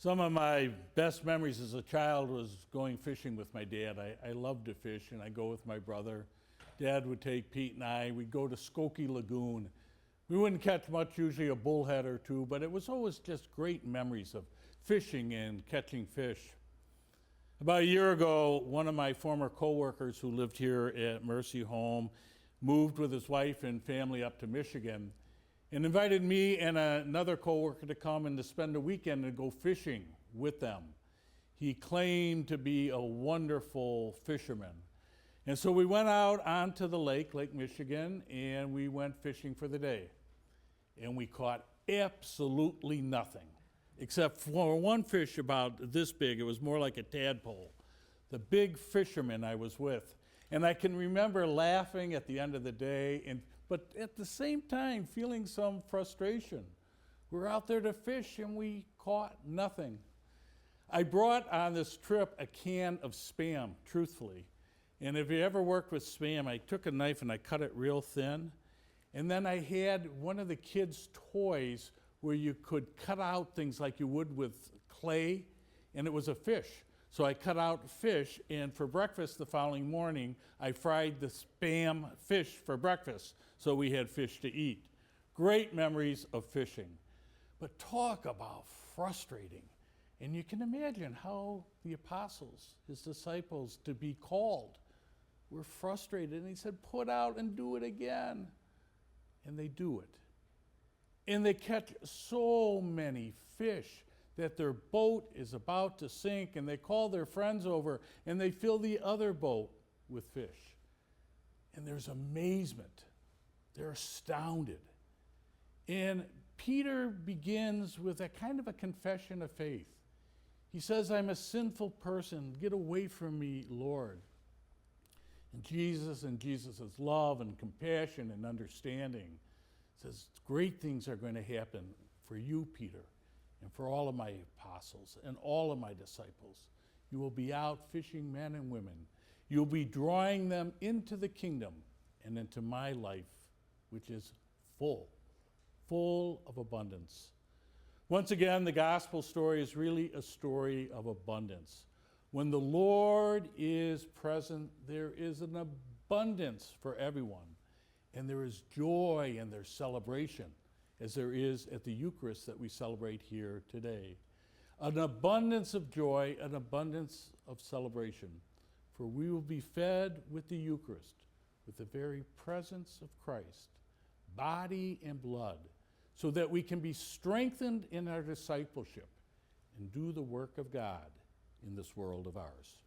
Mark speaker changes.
Speaker 1: Some of my best memories as a child was going fishing with my dad. I loved to fish, and I'd go with my brother. Dad would take Pete and I. We'd go to Skokie Lagoon. We wouldn't catch much, usually a bullhead or two, but it was always just great memories of fishing and catching fish. About a year ago, one of my former coworkers who lived here at Mercy Home moved with his wife and family up to Michigan and invited me and another coworker to come and to spend a weekend and go fishing with them. He claimed to be a wonderful fisherman. And so we went out onto the Lake Michigan, and we went fishing for the day. And we caught absolutely nothing, except for one fish about this big. It was more like a tadpole. The big fisherman I was with. And I can remember laughing at the end of the day, but at the same time feeling some frustration. We were out there to fish and we caught nothing. I brought on this trip a can of Spam, truthfully. And if you ever worked with Spam, I took a knife and I cut it real thin. And then I had one of the kids' toys where you could cut out things like you would with clay, and it was a fish. So I cut out fish, and for breakfast the following morning, I fried the Spam fish for breakfast, so we had fish to eat. Great memories of fishing. But talk about frustrating. And you can imagine how the apostles, his disciples, to be called, were frustrated. And he said, put out and do it again. And they do it. And they catch so many fish that their boat is about to sink, and they call their friends over and they fill the other boat with fish. And there's amazement. They're astounded. And Peter begins with a kind of a confession of faith. He says, I'm a sinful person. Get away from me, Lord. And Jesus' love and compassion and understanding says, great things are going to happen for you, Peter, and for all of my apostles and all of my disciples. You will be out fishing men and women. You'll be drawing them into the kingdom and into my life, which is full of abundance. Once again, the gospel story is really a story of abundance. When the Lord is present, there is an abundance for everyone. And there is joy and there's celebration, as there is at the Eucharist that we celebrate here today. An abundance of joy, an abundance of celebration. For we will be fed with the Eucharist, with the very presence of Christ, body and blood, so that we can be strengthened in our discipleship and do the work of God in this world of ours.